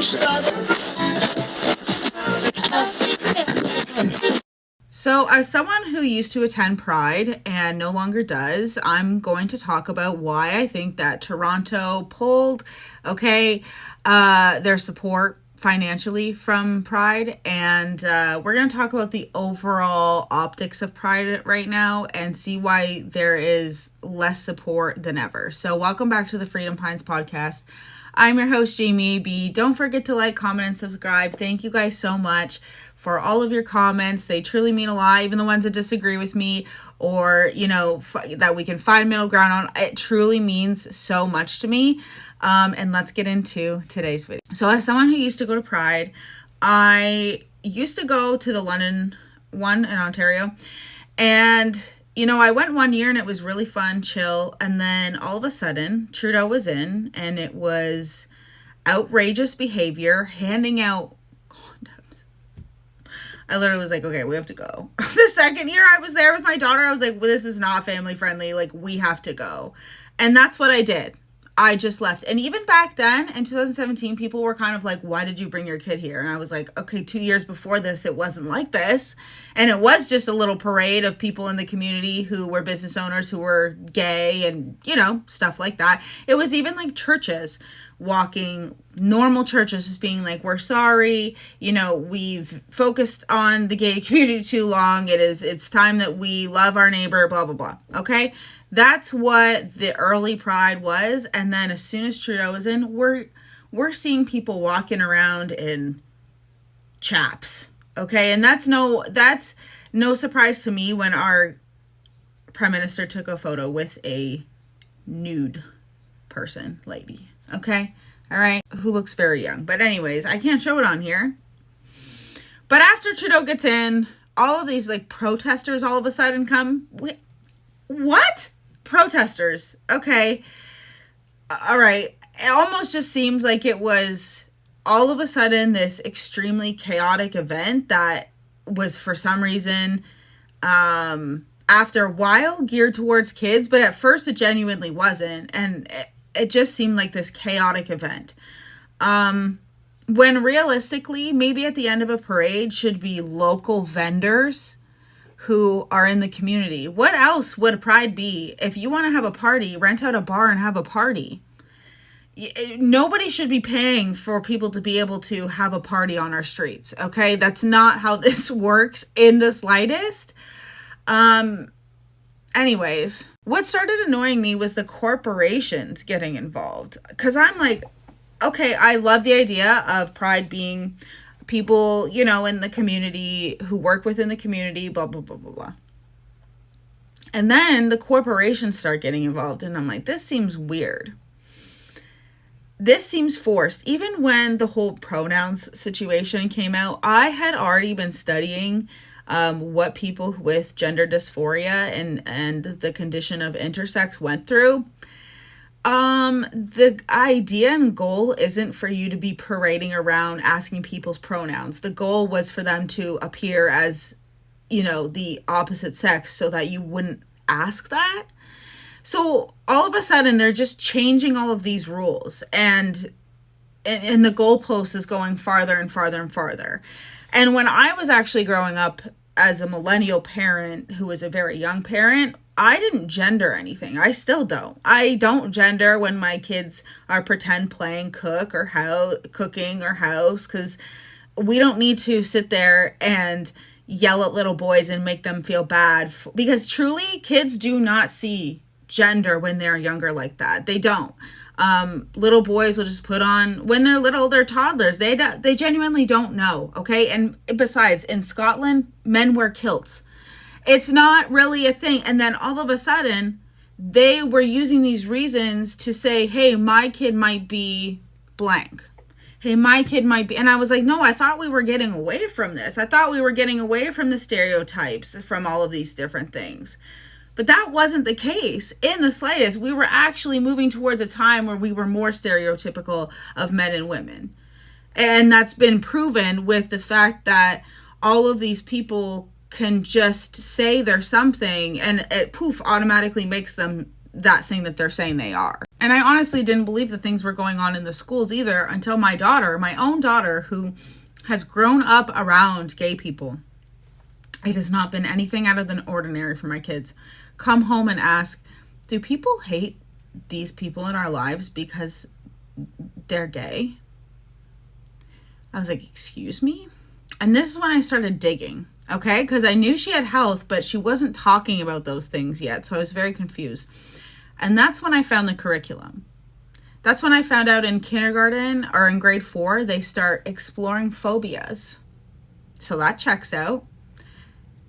So, as someone who used to attend Pride and no longer does, I'm going to talk about why I think that Toronto pulled, their support financially from Pride. And we're going to talk about the overall optics of Pride right now and see why there is less support than ever. So, welcome back to the Freedom Pines podcast. I'm your host, Jamie B. Don't forget to like, comment, and subscribe. Thank you guys so much for all of your comments. They truly mean a lot, even the ones that disagree with me or, that we can find middle ground on. It truly means so much to me. And let's get into today's video. So as someone who used to go to Pride, I used to go to the London one in Ontario. And, I went one year and it was really fun, chill. And then all of a sudden, Trudeau was in and it was outrageous behavior, handing out condoms. I literally was like, okay, we have to go. The second year I was there with my daughter, I was like, well, this is not family friendly. Like, we have to go. And that's what I did. I just left. And even back then in 2017, people were kind of like, why did you bring your kid here? And I was like, okay, 2 years before this, it wasn't like this. And it was just a little parade of people in the community who were business owners, who were gay and, stuff like that. It was even like churches walking, normal churches just being like, we're sorry, we've focused on the gay community too long. It's time that we love our neighbor, blah, blah, blah. Okay. That's what the early Pride was. And then as soon as Trudeau was in, we're seeing people walking around in chaps. Okay. And that's no surprise to me when our prime minister took a photo with a nude lady. Okay. All right. Who looks very young. But anyways, I can't show it on here. But after Trudeau gets in, all of these protesters all of a sudden come. What? Protesters. Okay. All right. It almost just seemed like it was all of a sudden this extremely chaotic event that was for some reason, after a while geared towards kids, but at first it genuinely wasn't. And it just seemed like this chaotic event. When realistically, maybe at the end of a parade should be local vendors who are in the community. What else would Pride be? If you want to have a party, rent out a bar and have a party. Nobody should be paying for people to be able to have a party on our streets. Okay. That's not how this works in the slightest. Anyways, what started annoying me was the corporations getting involved. Cause I'm like, okay, I love the idea of Pride being people, in the community who work within the community, blah, blah, blah, blah, blah. And then the corporations start getting involved. And I'm like, this seems weird. This seems forced. Even when the whole pronouns situation came out, I had already been studying what people with gender dysphoria and the condition of intersex went through. The idea and goal isn't for you to be parading around asking people's pronouns. The goal was for them to appear as, the opposite sex so that you wouldn't ask that. So all of a sudden they're just changing all of these rules and the goalpost is going farther and farther and farther. And when I was actually growing up as a millennial parent who was a very young parent, I didn't gender anything. I still don't. I don't gender when my kids are pretend playing cooking or house, because we don't need to sit there and yell at little boys and make them feel bad. Because truly, kids do not see gender when they're younger like that. They don't. Little boys will just put on, when they're little, they're toddlers. They genuinely don't know. Okay. And besides, in Scotland, men wear kilts. It's not really a thing. And then all of a sudden, they were using these reasons to say, hey, my kid might be blank. Hey, my kid might be. And I was like, no, I thought we were getting away from this. I thought we were getting away from the stereotypes, from all of these different things. But that wasn't the case in the slightest. We were actually moving towards a time where we were more stereotypical of men and women. And that's been proven with the fact that all of these people can just say they're something and it automatically makes them that thing that they're saying they are. And I honestly didn't believe that things were going on in the schools either until my own daughter, who has grown up around gay people. It has not been anything out of the ordinary for my kids. Come home and ask, do people hate these people in our lives because they're gay? I was like, excuse me? And this is when I started digging, okay? Because I knew she had health, but she wasn't talking about those things yet. So I was very confused. And that's when I found the curriculum. That's when I found out in kindergarten or in grade 4, they start exploring phobias. So that checks out.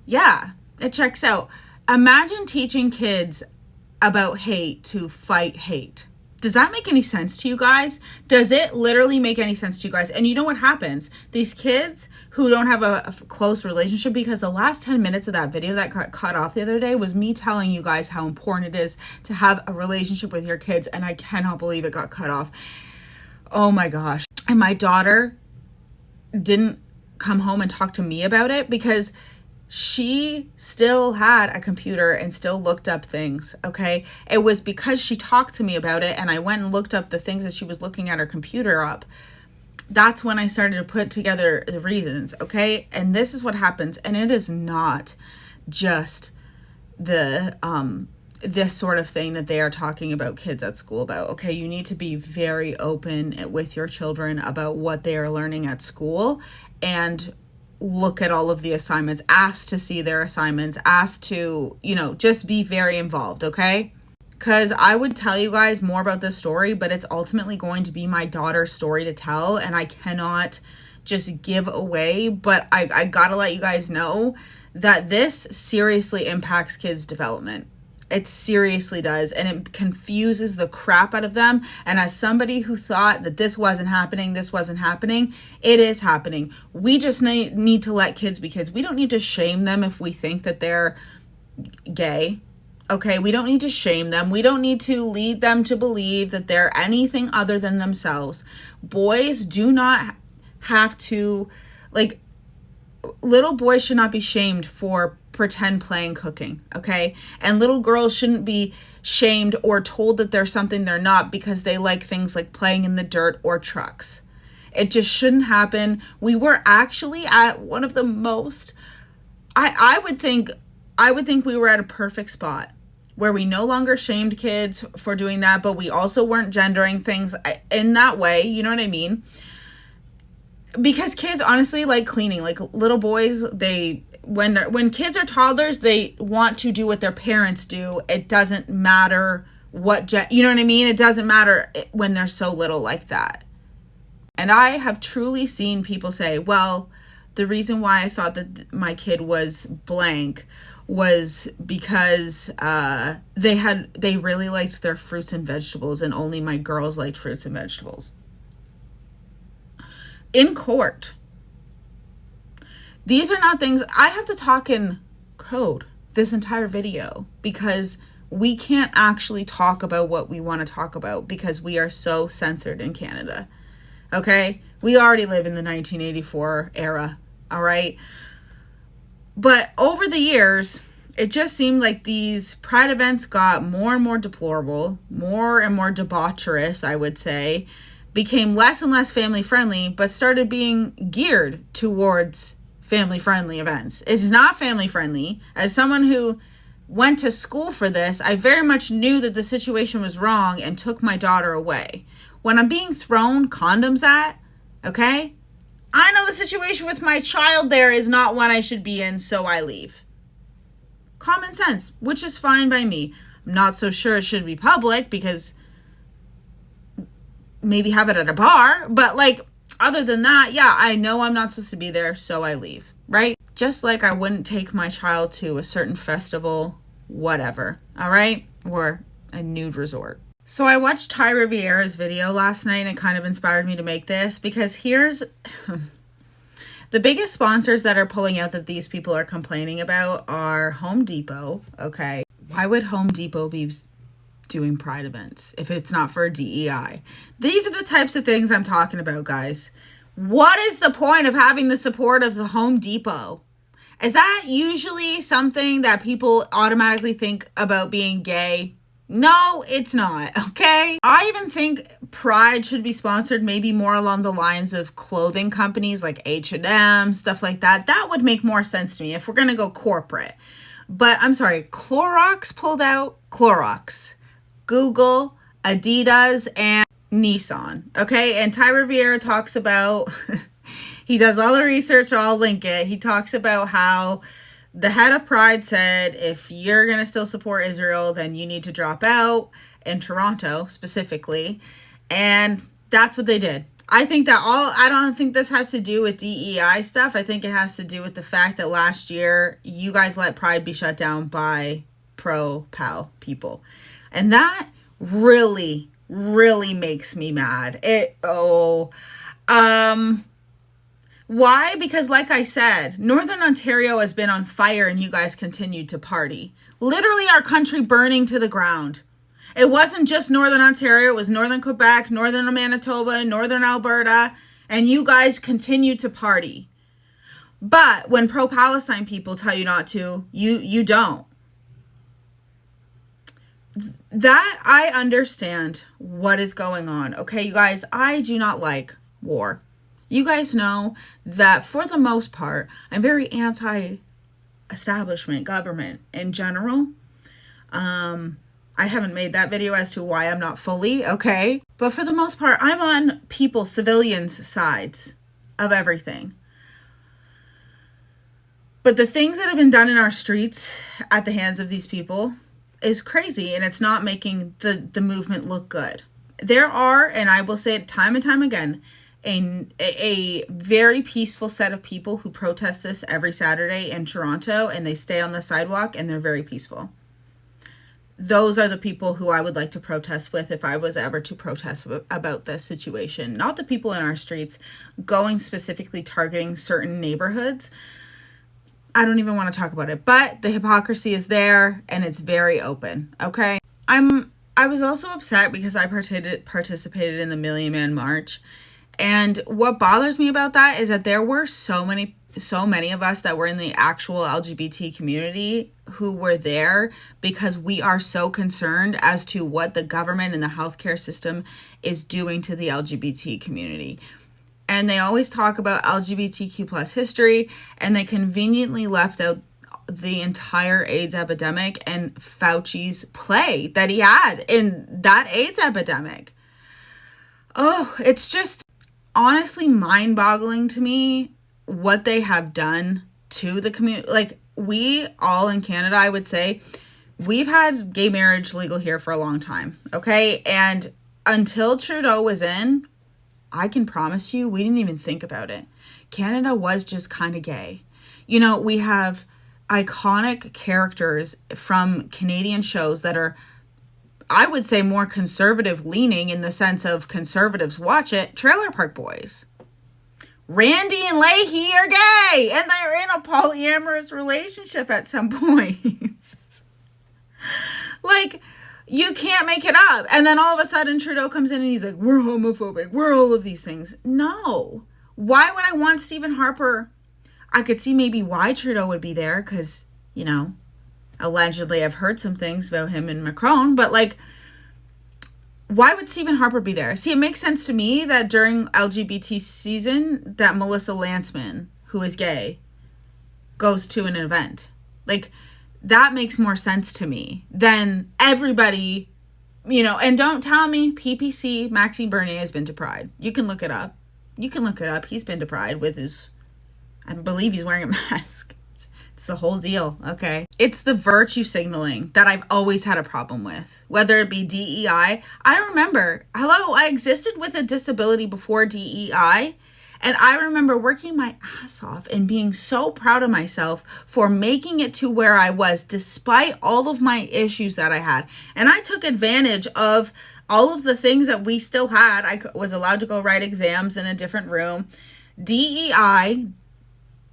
Yeah, it checks out. Imagine teaching kids about hate to fight hate. Does that make any sense to you guys? Does it literally make any sense to you guys? And you know what happens? These kids who don't have a close relationship, because the last 10 minutes of that video that got cut off the other day was me telling you guys how important it is to have a relationship with your kids, and I cannot believe it got cut off. Oh my gosh. And my daughter didn't come home and talk to me about it because she still had a computer and still looked up things, okay? It was because she talked to me about it and I went and looked up the things that she was looking at her computer up. That's when I started to put together the reasons, okay? And this is what happens. And it is not just the this sort of thing that they are talking about kids at school about, okay? You need to be very open with your children about what they are learning at school, and look at all of the assignments, ask to see their assignments, ask to, just be very involved, okay? Because I would tell you guys more about this story, but it's ultimately going to be my daughter's story to tell, and I cannot just give away, but I gotta let you guys know that this seriously impacts kids' development. It seriously does, and it confuses the crap out of them. And as somebody who thought that this wasn't happening, it is happening. We just need to let kids be kids. We don't need to shame them if we think that they're gay. Okay, we don't need to shame them. We don't need to lead them to believe that they're anything other than themselves. Boys do not have to, little boys should not be shamed for pretend playing cooking, okay? And little girls shouldn't be shamed or told that they're something they're not because they like things like playing in the dirt or trucks. It just shouldn't happen. We were actually at one of the most, I would think we were at a perfect spot where we no longer shamed kids for doing that, but we also weren't gendering things in that way, you know what I mean? Because kids honestly like cleaning. Like little boys, when kids are toddlers, they want to do what their parents do. It doesn't matter what you know what I mean? It doesn't matter when they're so little like that. And I have truly seen people say, well, the reason why I thought that my kid was blank was because they really liked their fruits and vegetables, and only my girls liked fruits and vegetables. In court. These are not things I have to talk in code this entire video, because we can't actually talk about what we want to talk about because we are so censored in Canada. Okay? We already live in the 1984 era, all right? But over the years, it just seemed like these pride events got more and more deplorable, more and more debaucherous, I would say, became less and less family friendly, but started being geared towards family friendly events. It's not family friendly. As someone who went to school for this, I very much knew that the situation was wrong and took my daughter away. When I'm being thrown condoms at, okay, I know the situation with my child there is not one I should be in, so I leave. Common sense, which is fine by me. I'm not so sure it should be public, because maybe have it at a bar, but other than that, yeah, I know I'm not supposed to be there, so I leave, right? Just like I wouldn't take my child to a certain festival, whatever, all right? Or a nude resort. So I watched Ty Riviera's video last night, and it kind of inspired me to make this, because here's the biggest sponsors that are pulling out that these people are complaining about are Home Depot, okay? Why would Home Depot be doing pride events if it's not for DEI? These are the types of things I'm talking about, guys. What is the point of having the support of the Home Depot? Is that usually something that people automatically think about being gay? No, it's not, okay? I even think Pride should be sponsored maybe more along the lines of clothing companies like H&M, stuff like that. That would make more sense to me if we're going to go corporate. But I'm sorry, Clorox pulled out. Clorox, Google, Adidas, and Nissan, okay? And Ty Rivera talks about, he does all the research, I'll link it. He talks about how the head of Pride said, if you're going to still support Israel, then you need to drop out, in Toronto specifically. And that's what they did. I think that I don't think this has to do with DEI stuff. I think it has to do with the fact that last year you guys let Pride be shut down by pro-PAL people. And that really, really makes me mad. Why? Because like I said, Northern Ontario has been on fire and you guys continued to party. Literally our country burning to the ground. It wasn't just Northern Ontario, it was Northern Quebec, Northern Manitoba, Northern Alberta, and you guys continued to party. But when pro-Palestine people tell you not to, you don't. That I understand what is going on. Okay, you guys, I do not like war. You guys know that for the most part, I'm very anti-establishment government in general. I haven't made that video as to why I'm not fully, okay? But for the most part, I'm on civilians' sides of everything. But the things that have been done in our streets at the hands of these people is crazy, and it's not making the movement look good. There are, and I will say it time and time again, a very peaceful set of people who protest this every Saturday in Toronto, and they stay on the sidewalk and they're very peaceful. Those are the people who I would like to protest with if I was ever to protest about this situation. Not the people in our streets going specifically targeting certain neighborhoods. I don't even want to talk about it, but the hypocrisy is there and it's very open, okay? I was also upset because I participated in the Million Man March. And what bothers me about that is that there were so many of us that were in the actual LGBT community who were there because we are so concerned as to what the government and the healthcare system is doing to the LGBT community. And they always talk about LGBTQ plus history, and they conveniently left out the entire AIDS epidemic and Fauci's play that he had in that AIDS epidemic. Oh, it's just honestly mind-boggling to me what they have done to the community. Like, we all in Canada, I would say, we've had gay marriage legal here for a long time, okay? And until Trudeau was in, I can promise you, we didn't even think about it. Canada was just kind of gay. You know, we have iconic characters from Canadian shows that are, I would say, more conservative leaning in the sense of conservatives watch it. Trailer Park Boys. Randy and Leahy are gay and they're in a polyamorous relationship at some point. Like, you can't make it up. And then all of a sudden Trudeau comes in and he's like, we're homophobic. We're all of these things. No. Why would I want Stephen Harper? I could see maybe why Trudeau would be there because, you know, allegedly I've heard some things about him and Macron, but like, why would Stephen Harper be there? See, it makes sense to me that during LGBT season that Melissa Lantsman, who is gay, goes to an event. Like, that makes more sense to me than everybody, you know. And don't tell me PPC, Maxime Bernier, has been to Pride. You can look it up. He's been to Pride with his, I believe he's wearing a mask. It's the whole deal, okay? It's the virtue signaling that I've always had a problem with, whether it be DEI. I remember, I existed with a disability before DEI, and I remember working my ass off and being so proud of myself for making it to where I was, despite all of my issues that I had. And I took advantage of all of the things that we still had. I was allowed to go write exams in a different room. DEI,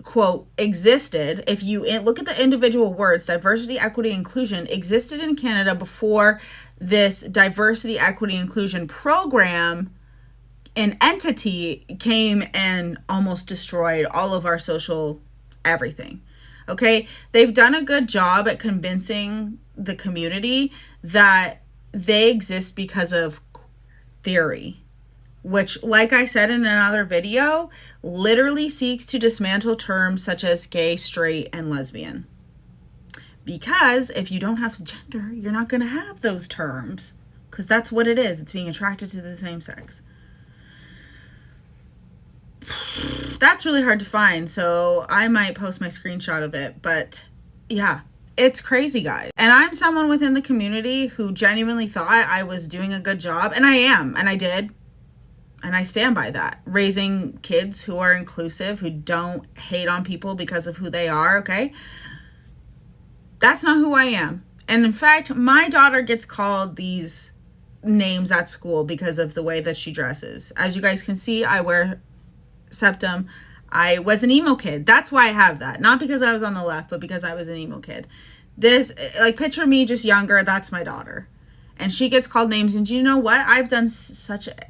quote, existed. If you look at the individual words, diversity, equity, inclusion, existed in Canada before this diversity, equity, inclusion program, an entity came and almost destroyed all of our social everything. Okay, they've done a good job at convincing the community that they exist because of theory, which, like I said in another video, literally seeks to dismantle terms such as gay, straight, and lesbian. Because if you don't have gender, you're not going to have those terms. Because that's what it is. It's being attracted to the same sex. That's really hard to find, so I might post my screenshot of it. But yeah, it's crazy, guys. And I'm someone within the community who genuinely thought I was doing a good job. And I am. And I did. And I stand by that. Raising kids who are inclusive, who don't hate on people because of who they are, okay? That's not who I am. And in fact, my daughter gets called these names at school because of the way that she dresses. As you guys can see, I wear septum. I was an emo kid. That's why I have that. Not because I was on the left, but because I was an emo kid. This, like, picture me just younger. That's my daughter. And she gets called names. And do you know what? I've done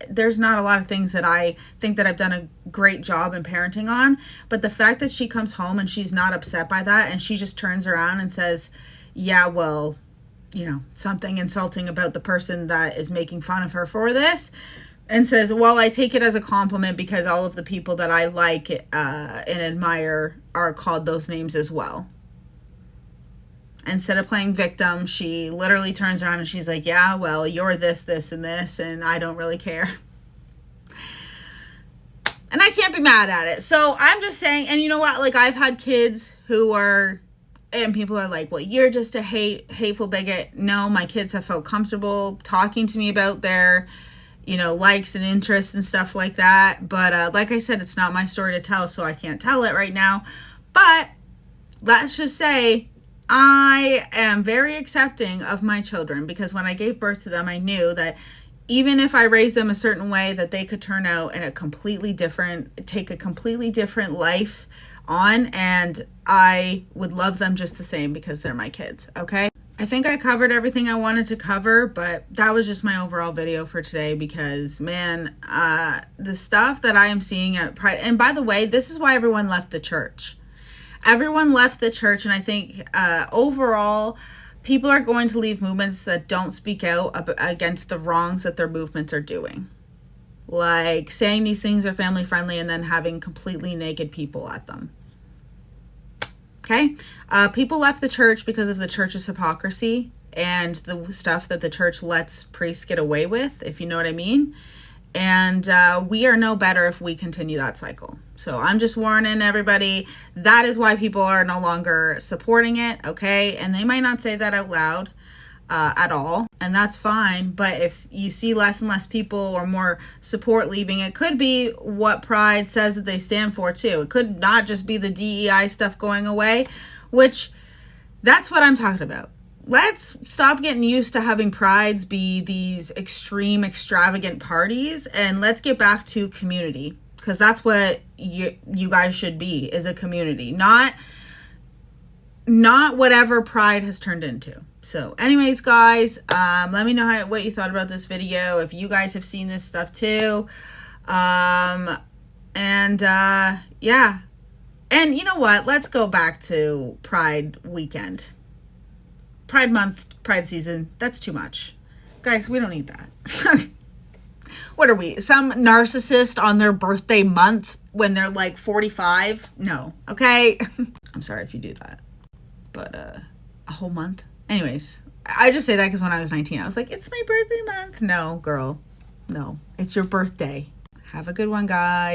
there's not a lot of things that I think that I've done a great job in parenting on. But the fact that she comes home and she's not upset by that, and she just turns around and says, yeah, well, you know, something insulting about the person that is making fun of her for this, and says, well, I take it as a compliment because all of the people that I like and admire are called those names as well. Instead of playing victim, she literally turns around and she's like, yeah, well, you're this, this, and this, and I don't really care. And I can't be mad at it. So I'm just saying, and you know what? Like, I've had kids who are, and people are like, well, you're just a hateful bigot. No, my kids have felt comfortable talking to me about their, you know, likes and interests and stuff like that. But like I said, it's not my story to tell, so I can't tell it right now. But let's just say, I am very accepting of my children, because when I gave birth to them, I knew that even if I raised them a certain way, that they could turn out in take a completely different life on, and I would love them just the same because they're my kids, okay? I think I covered everything I wanted to cover, but that was just my overall video for today because, man, the stuff that I am seeing at Pride, and by the way, this is why everyone left the church. Everyone left the church, and I think overall, people are going to leave movements that don't speak out against the wrongs that their movements are doing. Like saying these things are family friendly and then having completely naked people at them. Okay? People left the church because of the church's hypocrisy and the stuff that the church lets priests get away with, if you know what I mean. And we are no better if we continue that cycle. So I'm just warning everybody, that is why people are no longer supporting it, okay? And they might not say that out loud at all, and that's fine. But if you see less and less people or more support leaving, it could be what Pride says that they stand for too. It could not just be the DEI stuff going away, which that's what I'm talking about. Let's stop getting used to having prides be these extreme, extravagant parties, and let's get back to community, because that's what you guys should be, is a community, not whatever Pride has turned into. So anyways, guys, let me know what you thought about this video, if you guys have seen this stuff too. Yeah. And you know what? Let's go back to Pride weekend. Pride month, Pride season, that's too much. Guys, we don't need that. What are we, some narcissist on their birthday month when they're like 45? No, okay? I'm sorry if you do that. But a whole month? Anyways, I just say that because when I was 19, I was like, it's my birthday month. No, girl, no, it's your birthday. Have a good one, guys.